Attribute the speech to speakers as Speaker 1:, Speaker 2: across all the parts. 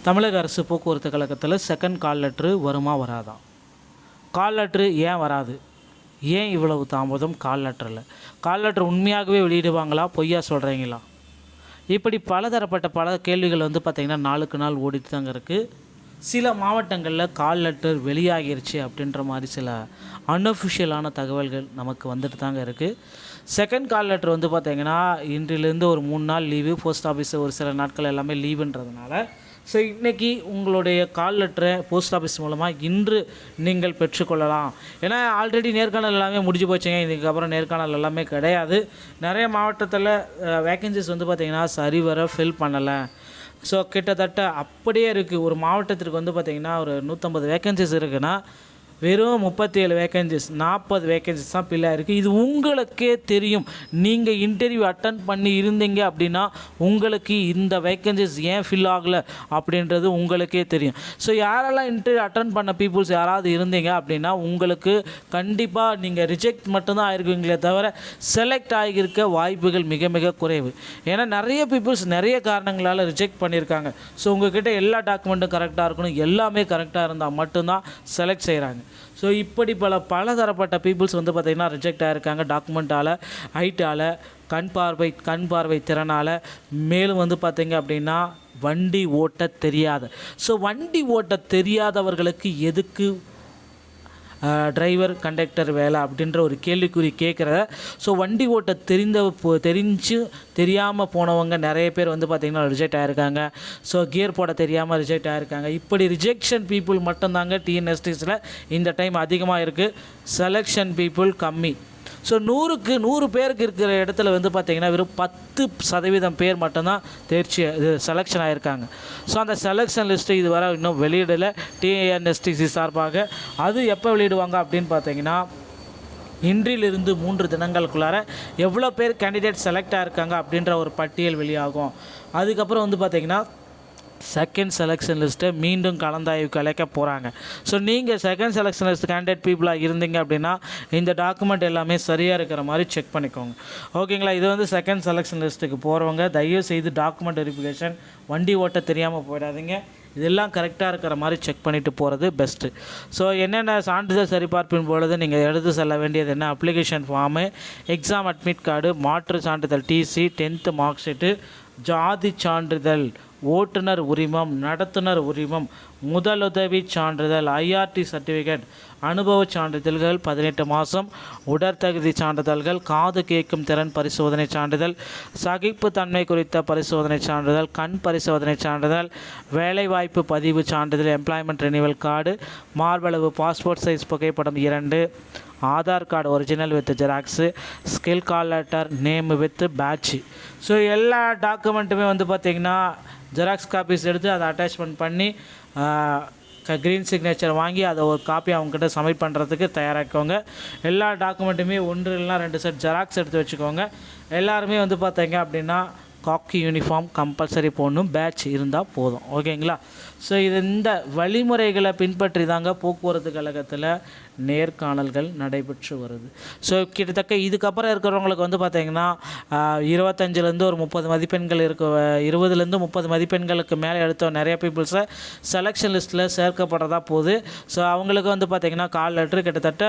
Speaker 1: தமிழக அரசு போக்குவரத்து கழகத்தில் செகண்ட் கால் லெட்ரு வருமா வராதா? கால் லெட்ரு ஏன் வராது? ஏன் இவ்வளவு தாமதம் கால் லெட்டரில்? கால் லெட்ரு உண்மையாகவே வெளியிடுவாங்களா, பொய்யா சொல்கிறீங்களா? இப்படி பல கேள்விகள் பார்த்திங்கன்னா நாளுக்கு நாள் ஓடிட்டு தாங்க இருக்குது. சில மாவட்டங்களில் கால் லெட்டர் வெளியாகிருச்சு அப்படின்ற மாதிரி சில அன்அஃபிஷியலான தகவல்கள் நமக்கு வந்துட்டு தாங்க இருக்குது. செகண்ட் கால் லெட்டர் பார்த்திங்கன்னா இன்றிலிருந்து ஒரு 3 நாள் லீவு, போஸ்ட் ஆஃபீஸ் ஒரு சில நாட்கள் எல்லாமே லீவுன்றதுனால ஸோ இன்றைக்கி உங்களுடைய கால் லெட்டரை போஸ்ட் ஆஃபீஸ் மூலமாக இன்று நீங்கள் பெற்றுக்கொள்ளலாம். ஏன்னா ஆல்ரெடி நேர்காணல் எல்லாமே முடிஞ்சு போச்சுங்க. இதுக்கப்புறம் நேர்காணல் எல்லாமே கிடையாது. நிறைய மாவட்டத்தில் வேக்கன்சிஸ் பார்த்திங்கன்னா சரிவர ஃபில் பண்ணலை. ஸோ கிட்டத்தட்ட அப்படியே இருக்குது. ஒரு மாவட்டத்திற்கு பார்த்திங்கன்னா ஒரு 150 வேக்கன்சிஸ் இருக்குன்னா வெறும் 37 வேக்கன்சிஸ், 40 வேக்கன்சிஸ் தான் ஃபில் ஆகிருக்கு. இது உங்களுக்கே தெரியும். நீங்கள் இன்டர்வியூ அட்டன் பண்ணி இருந்தீங்க அப்படின்னா உங்களுக்கு இந்த வேக்கன்சிஸ் ஏன் ஃபில் ஆகலை அப்படின்றது உங்களுக்கே தெரியும். ஸோ யாரெல்லாம் இன்டர்வியூ அட்டன் பண்ண பீப்புள்ஸ் யாராவது இருந்தீங்க அப்படின்னா உங்களுக்கு கண்டிப்பாக நீங்கள் ரிஜெக்ட் மட்டும்தான் ஆகிருக்குங்களே தவிர செலக்ட் ஆகியிருக்க வாய்ப்புகள் மிக மிக குறைவு. ஏன்னா நிறைய பீப்புள்ஸ் நிறைய காரணங்களால் ரிஜெக்ட் பண்ணியிருக்காங்க. ஸோ உங்கள்கிட்ட எல்லா டாக்குமெண்ட்டும் கரெக்டாக இருக்கணும், எல்லாமே கரெக்டாக இருந்தால் மட்டும்தான் செலக்ட் செய்கிறாங்க. ஸோ இப்படி பல தரப்பட்ட பீப்புள்ஸ் பார்த்திங்கன்னா ரிஜெக்ட் ஆகிருக்காங்க. டாக்குமெண்ட்டால், ஹைட்டால், கண் பார்வை திறனால், மேலும் பார்த்திங்க அப்படின்னா வண்டி ஓட்ட தெரியாத. ஸோ வண்டி ஓட்ட தெரியாதவர்களுக்கு எதுக்கு டிரைவர் கண்டக்டர் வேலை அப்படின்ற ஒரு கேள்விக்குறி கேட்குறத. ஸோ வண்டி ஓட்ட தெரியாமல் போனவங்க நிறைய பேர் பார்த்திங்கன்னா ரிஜெக்ட் ஆகிருக்காங்க. ஸோ கியர் போட தெரியாமல் ரிஜெக்ட் ஆகிருக்காங்க. இப்படி ரிஜெக்ஷன் பீப்புள் மட்டும்தாங்க டிஎன்எஸ்டிஸில் இந்த டைம் அதிகமாக இருக்குது. செலெக்ஷன் பீப்புள் கம்மி. ஸோ 100க்கு 100 பேருக்கு இருக்கிற இடத்துல பார்த்திங்கன்னா வெறும் 10% பேர் மட்டும்தான் செலெக்ஷன் ஆகிருக்காங்க. ஸோ அந்த செலெக்ஷன் லிஸ்ட்டு இதுவரை இன்னும் வெளியிடலை டிஎன்எஸ்டிசி சார்பாக. அது எப்போ வெளியிடுவாங்க அப்படின்னு பார்த்தீங்கன்னா இன்றிலிருந்து 3 தினங்களுக்குள்ளார எவ்வளோ பேர் கேண்டிடேட் செலக்ட் ஆகிருக்காங்க அப்படின்ற ஒரு பட்டியல் வெளியாகும். அதுக்கப்புறம் பார்த்திங்கன்னா செகண்ட் செலெக்ஷன் லிஸ்ட்டை மீண்டும் கலந்தாய்வுக்கு அழைக்க போகிறாங்க. ஸோ நீங்கள் செகண்ட் செலெக்ஷன் லிஸ்ட் கேண்டிடேட் பீப்புளாக இருந்தீங்க அப்படின்னா இந்த டாக்குமெண்ட் எல்லாமே சரியாக இருக்கிற மாதிரி செக் பண்ணிக்கோங்க. ஓகேங்களா? இது செகண்ட் செலெக்ஷன் லிஸ்ட்டுக்கு போகிறவங்க தயவு செய்து டாக்குமெண்ட் வெரிஃபிகேஷன், வண்டி ஓட்ட தெரியாமல் போயிடாதீங்க. இதெல்லாம் கரெக்டாக இருக்கிற மாதிரி செக் பண்ணிவிட்டு போகிறது பெஸ்ட்டு. ஸோ என்னென்ன சான்றிதழ் சரிபார்ப்பின் பொழுது நீங்கள் எடுத்து செல்ல வேண்டியது என்ன? Application form, exam admit card, மாற்று சான்றிதழ் டிசி, 10th மார்க் ஷீட்டு, ஜாதி சான்றிதழ், ஓட்டுநர் உரிமம், நடத்துனர் உரிமம், முதலுதவி சான்றிதழ், ஐஆர்டி சர்டிஃபிகேட், அனுபவ சான்றிதழ்கள் 18 மாதம், உடற்தகுதி சான்றிதழ்கள், காது கேட்கும் திறன் பரிசோதனை சான்றிதழ், சகிப்புத்தன்மை குறித்த பரிசோதனை சான்றிதழ், கண் பரிசோதனை சான்றிதழ், வேலைவாய்ப்பு பதிவு சான்றிதழ், எம்ப்ளாய்மெண்ட் ரினிவல் கார்டு, மார்பளவு பாஸ்போர்ட் சைஸ் புகைப்படம் 2, Aadhaar card original with xerox, skill call letter, name with batch. So எல்லா டாக்குமெண்ட்டுமே பார்த்திங்கன்னா ஜெராக்ஸ் காப்பீஸ் எடுத்து அதை அட்டாச்மெண்ட் பண்ணி க்ரீன் சிக்னேச்சர் வாங்கி அதை ஒரு காப்பி அவங்ககிட்ட சப்மிட் பண்ணுறதுக்கு தயாராக்கோங்க. எல்லா டாக்குமெண்ட்டுமே 1 இல்லைனா 2 செட் ஜெராக்ஸ் எடுத்து வச்சுக்கோங்க. எல்லாருமே பார்த்தீங்க அப்படின்னா காக்கி யூனிஃபார்ம் கம்பல்சரி போடணும், பேட்ச் இருந்தால் போதும். ஓகேங்களா? ஸோ இந்த வழிமுறைகளை பின்பற்றி தாங்க போக்குவரத்து கழகத்தில் நேர்காணல்கள் நடைபெற்று வருது. ஸோ கிட்டத்தட்ட இதுக்கப்புறம் இருக்கிறவங்களுக்கு பார்த்திங்கன்னா 25லேருந்து ஒரு 30 மதிப்பெண்கள் 20லேருந்து 30 மதிப்பெண்களுக்கு மேலே எடுத்த நிறைய பீப்புள்ஸை செலெக்ஷன் லிஸ்ட்டில் சேர்க்கப்படுறதா போகுது. ஸோ அவங்களுக்கு பார்த்திங்கன்னா கால் லெட்ரு கிட்டத்தட்ட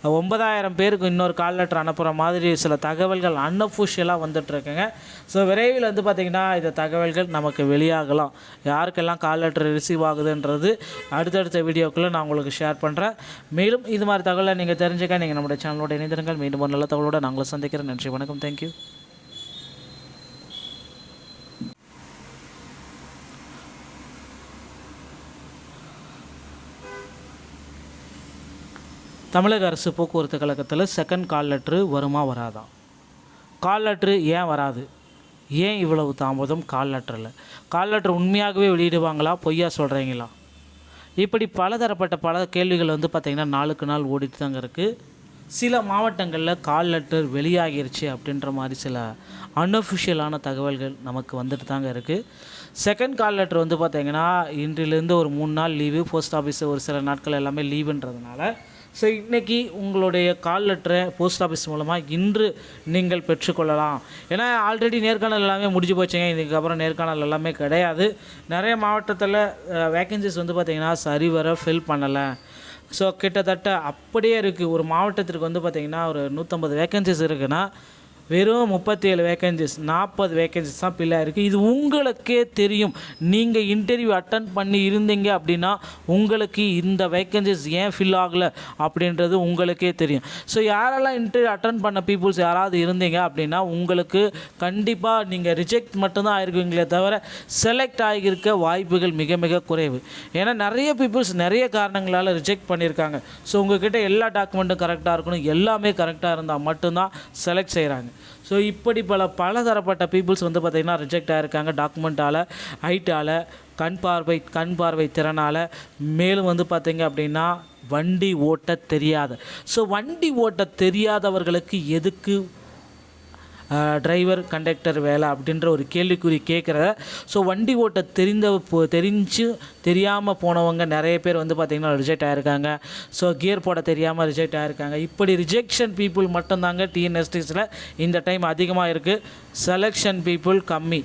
Speaker 1: 9000 பேருக்கு இன்னொரு கால் லெட்ரு அனுப்புகிற மாதிரி சில தகவல்கள் அன்அஃபிஷியலாக வந்துட்டுருக்குங்க. ஸோ விரைவில் பார்த்திங்கன்னா இந்த தகவல்கள் நமக்கு வெளியாகலாம். யாருக்கெல்லாம் கால் லெட்ரு ரிசீவ் ஆகுதுன்றது அடுத்தடுத்த வீடியோக்குள்ளே நான் உங்களுக்கு ஷேர் பண்ணுறேன். மேலும் இது மாதிரி தகவலை நீங்கள் தெரிஞ்சுக்க நீங்கள் நம்முடைய சேனலோட இணைந்திருங்கள். மீண்டும் ஒரு நல்ல தகவலோடு நாங்களை சந்திக்கிறேன். நன்றி, வணக்கம், தேங்க்யூ. தமிழக அரசு போக்குவரத்து கழகத்தில் செகண்ட் கால் லெட்ரு வருமா வராதா? கால் லெட்ரு ஏன் வராது? ஏன் இவ்வளவு தாமதம் கால் லெட்டரில்? கால் லெட்ரு உண்மையாகவே வெளியிடுவாங்களா, பொய்யா சொல்கிறீங்களா? இப்படி பல கேள்விகள் பார்த்திங்கன்னா நாளுக்கு நாள் ஓடிட்டு தாங்க இருக்குது. சில மாவட்டங்களில் கால் லெட்டர் வெளியாகிருச்சு அப்படின்ற மாதிரி சில அன்அஃபிஷியலான தகவல்கள் நமக்கு வந்துட்டு தாங்க இருக்குது. செகண்ட் கால் லெட்டர் பார்த்திங்கன்னா இன்றிலிருந்து ஒரு 3 நாள் லீவு, போஸ்ட் ஆஃபீஸ் ஒரு சில நாட்கள் எல்லாமே லீவுன்றதுனால ஸோ இன்றைக்கி உங்களுடைய கால் லெட்டரை போஸ்ட் ஆஃபீஸ் மூலமாக இன்று நீங்கள் பெற்றுக்கொள்ளலாம். ஏன்னா ஆல்ரெடி நேர்காணல் எல்லாமே முடிஞ்சு போச்சுங்க. இதுக்கப்புறம் நேர்காணல் எல்லாமே கிடையாது. நிறைய மாவட்டத்தில் வேக்கன்சிஸ் வந்து பார்த்திங்கன்னா சரிவர ஃபில் பண்ணலை. ஸோ கிட்டத்தட்ட அப்படியே இருக்குது. ஒரு மாவட்டத்திற்கு வந்து பார்த்திங்கன்னா ஒரு 150 வேக்கன்சிஸ் இருக்குன்னா வெறும் 37 வேக்கன்சிஸ் 40 வேக்கன்சிஸ் தான் ஃபில்லாக இருக்குது. இது உங்களுக்கே தெரியும். நீங்கள் இன்டர்வியூ அட்டன் பண்ணி இருந்தீங்க அப்படின்னா உங்களுக்கு இந்த வேக்கன்சிஸ் ஏன் ஃபில் ஆகலை அப்படின்றது உங்களுக்கே தெரியும். ஸோ யாரெல்லாம் இன்டர்வியூ அட்டன் பண்ண பீப்புள்ஸ் யாராவது இருந்தீங்க அப்படின்னா உங்களுக்கு கண்டிப்பாக நீங்கள் ரிஜெக்ட் மட்டும்தான் ஆகிருக்குங்களே தவிர செலக்ட் ஆகியிருக்க வாய்ப்புகள் மிக மிக குறைவு. ஏன்னா நிறைய பீப்புள்ஸ் நிறைய காரணங்களால் ரிஜெக்ட் பண்ணியிருக்காங்க. ஸோ உங்கள்கிட்ட எல்லா டாக்குமெண்ட்டும் கரெக்டாக இருக்கணும், எல்லாமே கரெக்டாக இருந்தால் மட்டும்தான் செலக்ட் செய்கிறாங்க. ஸோ இப்படி பலதரப்பட்ட பீப்புள்ஸ் வந்து பார்த்திங்கன்னா ரிஜெக்ட் ஆகிருக்காங்க. டாக்குமெண்ட்டால், ஹைட்டால், கண் பார்வை திறனால், மேலும் வந்து பார்த்திங்க அப்படின்னா வண்டி ஓட்ட தெரியாத. ஸோ வண்டி ஓட்ட தெரியாதவர்களுக்கு எதுக்கு டிரைவர் கண்டக்டர் வேலை அப்படின்ற ஒரு கேள்விக்குறி கேட்குறத. ஸோ வண்டி ஓட்ட தெரியாமல் போனவங்க நிறைய பேர் வந்து பார்த்திங்கன்னா ரிஜெக்ட் ஆகிருக்காங்க. ஸோ கியர் போட தெரியாமல் ரிஜெக்ட் ஆகிருக்காங்க. இப்படி ரிஜெக்ஷன் பீப்புள் மட்டும்தாங்க டிஎன்எஸ்டிஸில் இந்த டைம் அதிகமாக இருக்குது. செலெக்ஷன் பீப்புள் கம்மி.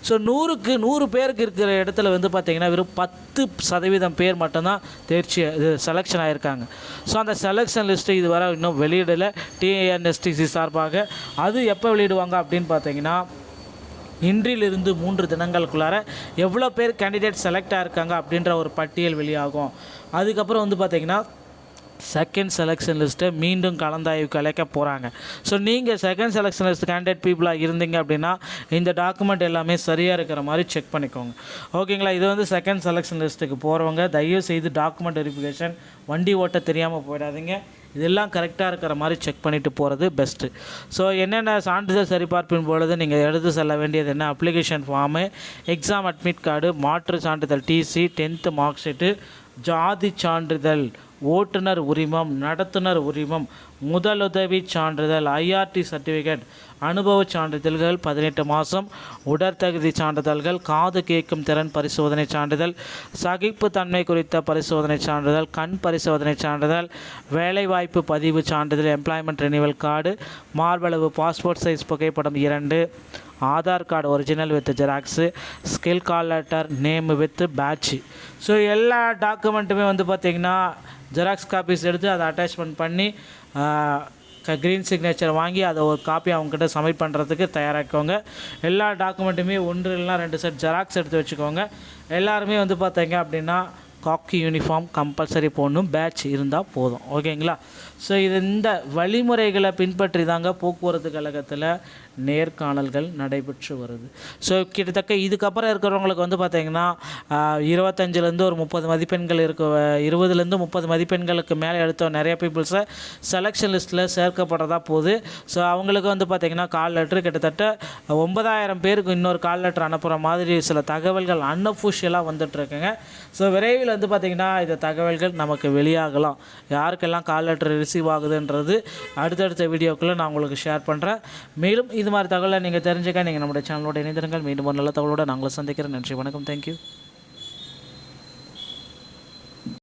Speaker 1: ஸோ 100க்கு 100 பேருக்கு இருக்கிற இடத்துல வந்து பார்த்திங்கன்னா வெறும் 10% பேர் மட்டும்தான் செலெக்ஷன் ஆகிருக்காங்க. ஸோ அந்த செலெக்ஷன் லிஸ்ட்டு இதுவரை இன்னும் வெளியிடலை டிஎன்எஸ்டிசி சார்பாக. அது எப்போ வெளியிடுவாங்க அப்படின்னு பார்த்தீங்கன்னா இன்றிலிருந்து 3 தினங்களுக்குள்ளார எவ்வளோ பேர் கேண்டிடேட் செலக்ட் ஆகிருக்காங்க அப்படின்ற ஒரு பட்டியல் வெளியாகும். அதுக்கப்புறம் வந்து பார்த்திங்கன்னா செகண்ட் செலெக்ஷன் லிஸ்ட்டை மீண்டும் கலந்தாய்வுக்கு அழைக்க போகிறாங்க. ஸோ நீங்கள் செகண்ட் செலெக்ஷன் லிஸ்ட் கேண்டிடேட் பீப்புளாக இருந்தீங்க அப்படின்னா இந்த டாக்குமெண்ட் எல்லாமே சரியாக இருக்கிற மாதிரி செக் பண்ணிக்கோங்க. ஓகேங்களா. இது வந்து செகண்ட் செலெக்ஷன் லிஸ்ட்டுக்கு போகிறவங்க தயவு செய்து டாக்குமெண்ட் வெரிஃபிகேஷன், வண்டி ஓட்ட தெரியாமல் போயிடாதீங்க. இதெல்லாம் கரெக்டாக இருக்கிற மாதிரி செக் பண்ணிவிட்டு போகிறது பெஸ்ட்டு. ஸோ என்னென்ன சான்றிதழ் சரிபார்ப்பின் பொழுது நீங்கள் எடுத்து செல்ல வேண்டியது என்ன? Application form, exam admit card, மாற்று சான்றிதழ் டிசி, 10th மார்க் ஷீட்டு, ஜாதி சான்றிதழ், ஓட்டுநர் உரிமம், நடத்துனர் உரிமம், முதலுதவி சான்றிதழ், ஐஆர்டி சர்டிஃபிகேட், அனுபவ சான்றிதழ்கள் 18 மாதம், உடற்தகுதி சான்றிதழ்கள், காது கேட்கும் திறன் பரிசோதனை சான்றிதழ், சகிப்புத்தன்மை குறித்த பரிசோதனை சான்றிதழ், கண் பரிசோதனை சான்றிதழ், வேலைவாய்ப்பு பதிவு சான்றிதழ், எம்ப்ளாய்மெண்ட் ரெனிவல் கார்டு, மார்பளவு பாஸ்போர்ட் சைஸ் புகைப்படம் 2, Aadhaar card original with xerox, skill call letter, name with batch. So எல்லா டாக்குமெண்ட்டுமே வந்து பார்த்திங்கன்னா ஜெராக்ஸ் காப்பீஸ் எடுத்து அதை அட்டாச்மெண்ட் பண்ணி க்ரீன் சிக்னேச்சர் வாங்கி அதை ஒரு காப்பி அவங்ககிட்ட சப்மிட் பண்ணுறதுக்கு தயாராக்கோங்க. எல்லா டாக்குமெண்ட்டுமே 1 இல்லைனா 2 செட் ஜெராக்ஸ் எடுத்து வச்சுக்கோங்க. எல்லாருமே வந்து பார்த்தீங்க அப்படின்னா காக்கி யூனிஃபார்ம் கம்பல்சரி போடணும், பேட்ச் இருந்தால் போதும். ஓகேங்களா. ஸோ இந்த வழிமுறைகளை பின்பற்றி தாங்க போக்குவரத்து கழகத்தில் நேர்காணல்கள் நடைபெற்று வருது. ஸோ கிட்டத்தட்ட இதுக்கப்புறம் இருக்கிறவங்களுக்கு வந்து பார்த்திங்கன்னா 25லேருந்து ஒரு 30 மதிப்பெண்கள் 20லேருந்து 30 மதிப்பெண்களுக்கு மேலே எடுத்த நிறைய பீப்புள்ஸை செலெக்ஷன் லிஸ்ட்டில் சேர்க்கப்படுறதா போகுது. ஸோ அவங்களுக்கு வந்து பார்த்திங்கன்னா கால் லெட்ரு கிட்டத்தட்ட 9000 பேருக்கு இன்னொரு கால் லெட்ரு அனுப்புகிற மாதிரி சில தகவல்கள் அன்அஃபிஷியலாக வந்துட்டுருக்குங்க. ஸோ விரைவில் வந்து பார்த்திங்கன்னா இந்த தகவல்கள் நமக்கு வெளியாகலாம். யாருக்கெல்லாம் கால் லெட்ரு ரிசீவ் ஆகுதுன்றது அடுத்தடுத்த வீடியோக்குள்ளே நான் உங்களுக்கு ஷேர் பண்ணுறேன். மேலும் இது மாதிரி தகவலை நீங்கள் தெரிஞ்சுக்க நீங்கள் நம்முடைய சேனலோட இணைந்திருங்கள். மீண்டும் ஒரு நல்ல தகவலோடு நாங்களை சந்திக்கிறேன். நன்றி, வணக்கம், தேங்க்யூ.